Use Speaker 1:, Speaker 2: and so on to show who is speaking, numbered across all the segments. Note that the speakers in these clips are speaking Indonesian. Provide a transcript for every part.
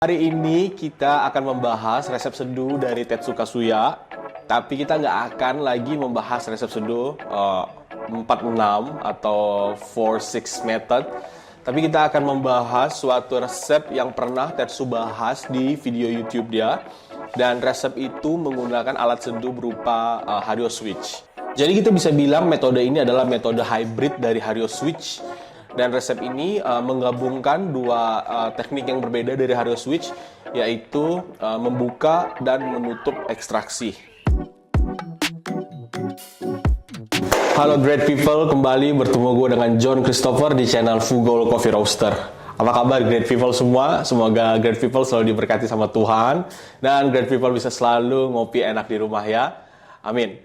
Speaker 1: Hari ini kita akan membahas resep seduh dari Tetsuka Suya. Tapi kita nggak akan lagi membahas resep seduh 4-6 atau 4-6 method. Tapi kita akan membahas suatu resep yang pernah Tetsu bahas di video YouTube dia. Dan resep itu menggunakan alat seduh berupa Hario Switch. Jadi kita bisa bilang metode ini adalah metode hybrid dari Hario Switch. Dan resep ini menggabungkan dua teknik yang berbeda dari Hario Switch, yaitu membuka dan menutup ekstraksi. Halo great people, kembali bertemu gue dengan John Christopher di channel Fugol Coffee Roaster. Apa kabar great people semua? Semoga great people selalu diberkati sama Tuhan dan great people bisa selalu ngopi enak di rumah ya. Amin.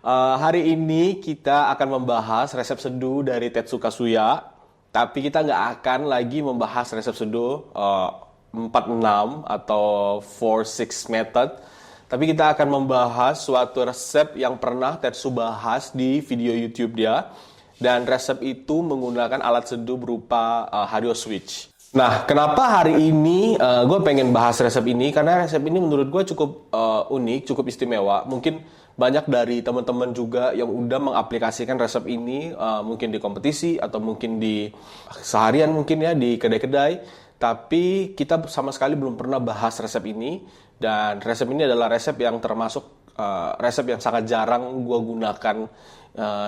Speaker 1: Hari ini kita akan membahas resep seduh dari Tetsuka Suya. Tapi kita nggak akan lagi membahas resep seduh 4-6 atau 4-6 method. Tapi kita akan membahas suatu resep yang pernah Tetsu bahas di video YouTube dia. Dan resep itu menggunakan alat seduh berupa Hario Switch. Nah, kenapa hari ini gue pengen bahas resep ini? Karena resep ini menurut gue cukup unik, cukup istimewa. Mungkin banyak dari teman-teman juga yang udah mengaplikasikan resep ini mungkin di kompetisi atau mungkin di seharian mungkin ya di kedai-kedai. Tapi kita sama sekali belum pernah bahas resep ini. Dan resep ini adalah resep yang termasuk resep yang sangat jarang gue gunakan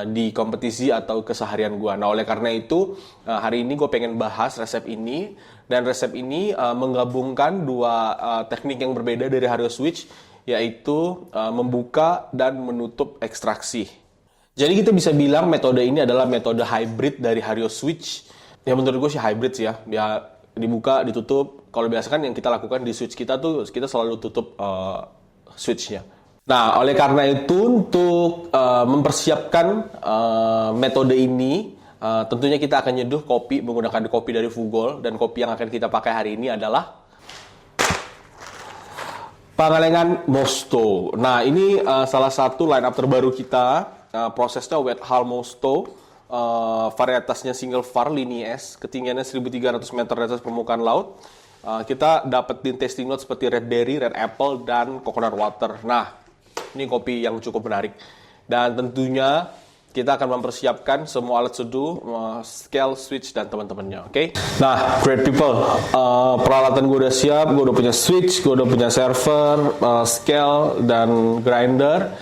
Speaker 1: di kompetisi atau keseharian gue. Nah, oleh karena itu hari ini gue pengen bahas resep ini. Dan resep ini menggabungkan dua teknik yang berbeda dari Hario Switch, yaitu membuka dan menutup ekstraksi. Jadi kita bisa bilang metode ini adalah metode hybrid dari Hario Switch. Ya menurut gue sih hybrid sih ya. Ya dibuka, ditutup. Kalau biasa kan yang kita lakukan di switch kita tuh, kita selalu tutup switchnya. Nah, oleh karena itu untuk mempersiapkan metode ini, tentunya kita akan nyeduh kopi menggunakan kopi dari Fugol. Dan kopi yang akan kita pakai hari ini adalah Pangalengan Mosto. Nah, ini salah satu line up terbaru kita. Prosesnya wet hull Mosto. Varietasnya single var Linie-S. Ketinggiannya 1.300 meter di atas permukaan laut. Kita dapetin tasting note seperti red berry, red apple, dan coconut water. Nah, ini kopi yang cukup menarik. Dan tentunya kita akan mempersiapkan semua alat seduh, scale, switch, dan teman-temannya, oke? Nah, great people, peralatan gue udah siap, gue udah punya switch, gue udah punya server, scale, dan grinder.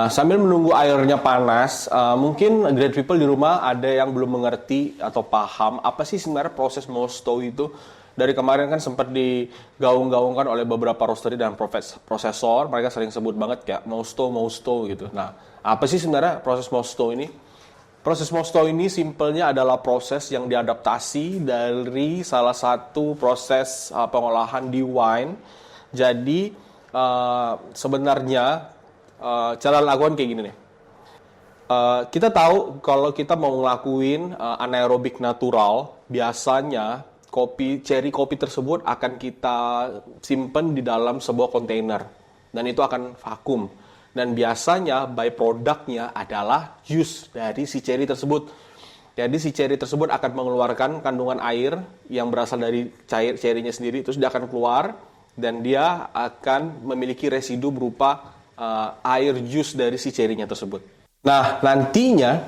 Speaker 1: Sambil menunggu airnya panas, mungkin great people di rumah ada yang belum mengerti atau paham apa sih sebenarnya proses Mosto itu. Dari kemarin kan sempat digaung-gaungkan oleh beberapa roastery dan prosesor, mereka sering sebut banget kayak Mosto gitu. Nah, apa sih sebenarnya proses Mosto ini? Proses Mosto ini simpelnya adalah proses yang diadaptasi dari salah satu proses pengolahan di wine. Jadi sebenarnya cara lakukan kayak gini nih. Kita tahu kalau kita mau ngelakuin anaerobik natural, biasanya cherry kopi tersebut akan kita simpen di dalam sebuah kontainer. Dan itu akan vakum. Dan biasanya byproduct-nya adalah juice dari si cherry tersebut. Jadi si cherry tersebut akan mengeluarkan kandungan air yang berasal dari cherry-nya sendiri. Terus dia akan keluar dan dia akan memiliki residu berupa air juice dari si cherry-nya tersebut. Nah, nantinya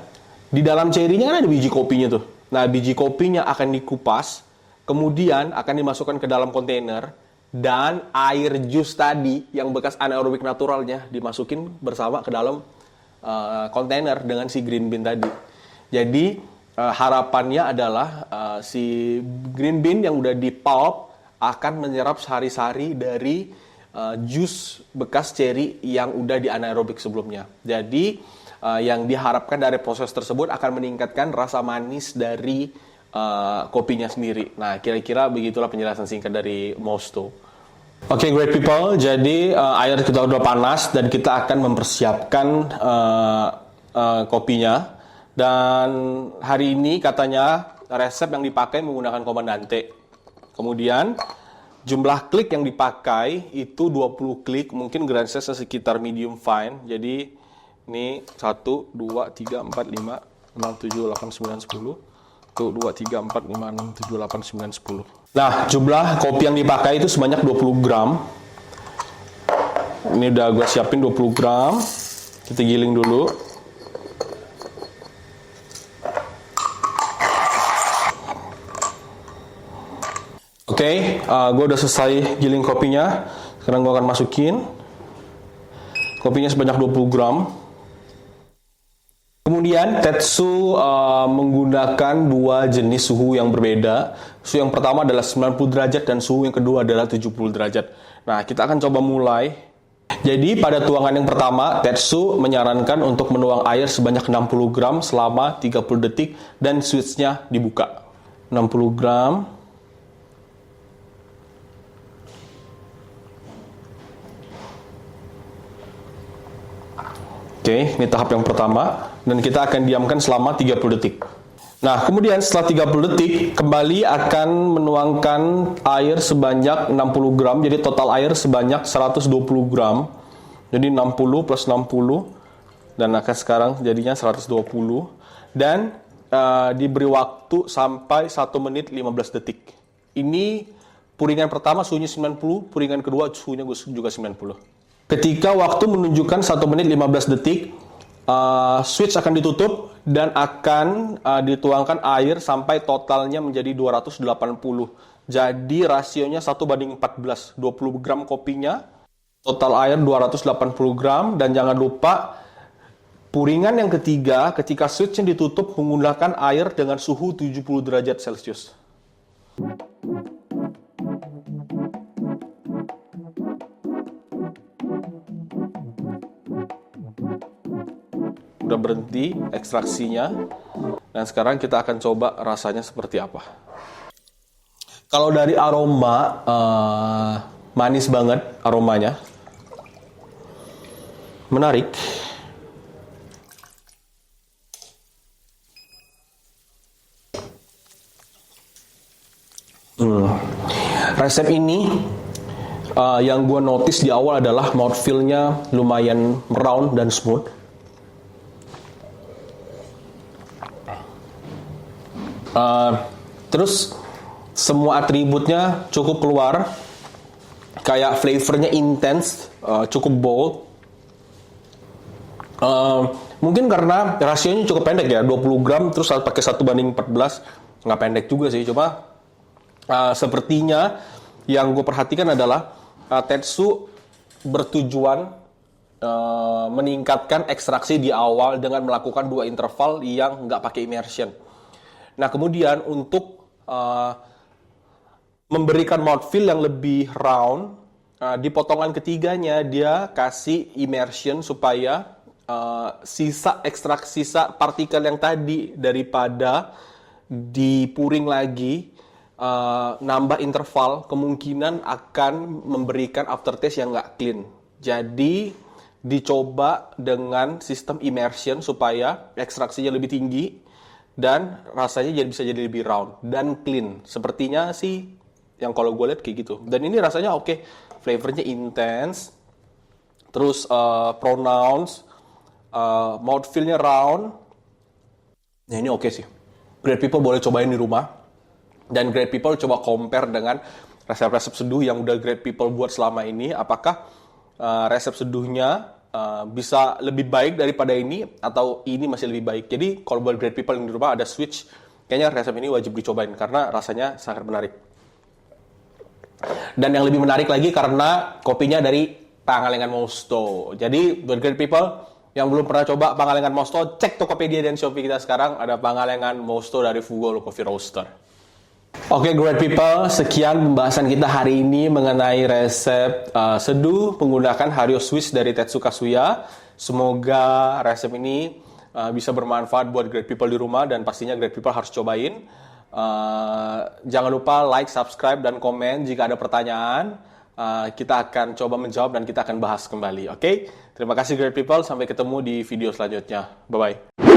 Speaker 1: di dalam cherry-nya kan ada biji kopinya tuh. Nah, biji kopinya akan dikupas, kemudian akan dimasukkan ke dalam kontainer, dan air jus tadi yang bekas anaerobik naturalnya dimasukin bersama ke dalam kontainer dengan si green bean tadi. Jadi harapannya adalah si green bean yang udah di pulp akan menyerap sari-sari dari jus bekas cherry yang udah di anaerobik sebelumnya. Jadi yang diharapkan dari proses tersebut akan meningkatkan rasa manis dari kopinya sendiri. Nah, kira-kira begitulah penjelasan singkat dari Mosto. Oke, great people. Jadi air kita udah panas dan kita akan mempersiapkan kopinya. Dan hari ini katanya resep yang dipakai menggunakan Comandante. Kemudian jumlah klik yang dipakai itu 20 klik, mungkin grind size sekitar medium fine. Jadi ini 1, 2, 3, 4, 5, 6, 7, 8, 9, 10. 1, 2, 3, 4, 5, 6, 7, 8, 9, 10. Nah, jumlah kopi yang dipakai itu sebanyak 20 gram. Ini udah gue siapin 20 gram. Kita giling dulu. Oke, gue udah selesai giling kopinya. Sekarang gue akan masukin kopinya sebanyak 20 gram. Kemudian Tetsu menggunakan dua jenis suhu yang berbeda. Suhu yang pertama adalah 90 derajat dan suhu yang kedua adalah 70 derajat. Nah, kita akan coba mulai. Jadi pada tuangan yang pertama, Tetsu menyarankan untuk menuang air sebanyak 60 gram selama 30 detik dan switch-nya dibuka. 60 gram. Oke, ini tahap yang pertama. Dan kita akan diamkan selama 30 detik. Nah, kemudian setelah 30 detik, kembali akan menuangkan air sebanyak 60 gram. Jadi total air sebanyak 120 gram. Jadi 60 plus 60. Dan akan sekarang jadinya 120. Dan diberi waktu sampai 1 menit 15 detik. Ini puringan pertama suhunya 90, puringan kedua suhunya juga 90. Ketika waktu menunjukkan 1 menit 15 detik, switch akan ditutup dan akan dituangkan air sampai totalnya menjadi 280. Jadi rasionya 1:14. 20 gram kopinya, total air 280 gram. Dan jangan lupa, puringan yang ketiga, ketika switch-nya ditutup menggunakan air dengan suhu 70 derajat Celcius. Udah berhenti ekstraksinya. Dan sekarang kita akan coba rasanya seperti apa. Kalau dari aroma, manis banget aromanya. Menarik. Resep ini yang gue notice di awal adalah mouthfeel-nya lumayan round dan smooth. Terus semua atributnya cukup keluar, kayak flavornya intense, cukup bold. Mungkin karena rasionya cukup pendek ya, 20 gram terus pakai 1:14, nggak pendek juga sih. Cuma sepertinya yang gue perhatikan adalah Tetsu bertujuan meningkatkan ekstraksi di awal dengan melakukan 2 interval yang nggak pakai immersion. Nah, kemudian untuk memberikan mouthfeel yang lebih round, di potongan ketiganya dia kasih immersion supaya sisa partikel yang tadi daripada dipuring lagi, nambah interval, kemungkinan akan memberikan aftertaste yang nggak clean. Jadi dicoba dengan sistem immersion supaya ekstraksinya lebih tinggi dan rasanya bisa jadi lebih round dan clean. Sepertinya sih yang kalau gue lihat kayak gitu. Dan ini rasanya oke. Flavornya intense. Terus pronounced. Mouthfeel-nya round. Nah, ini oke sih. Great people boleh cobain di rumah. Dan great people coba compare dengan resep-resep seduh yang udah great people buat selama ini. Apakah resep seduhnya bisa lebih baik daripada ini atau ini masih lebih baik. Jadi kalau buat great people yang di rumah ada switch, kayaknya resep ini wajib dicobain karena rasanya sangat menarik. Dan yang lebih menarik lagi karena kopinya dari Pangalengan Mosto. Jadi buat great people yang belum pernah coba Pangalengan Mosto, cek Tokopedia dan Shopee kita sekarang, ada Pangalengan Mosto dari Fugol Coffee Roaster. Oke, great people, sekian pembahasan kita hari ini mengenai resep seduh menggunakan Hario Switch dari Tetsu Kasuya. Semoga resep ini bisa bermanfaat buat great people di rumah dan pastinya great people harus cobain. Jangan lupa like, subscribe, dan komen jika ada pertanyaan. Kita akan coba menjawab dan kita akan bahas kembali. Oke, terima kasih great people, sampai ketemu di video selanjutnya. Bye-bye.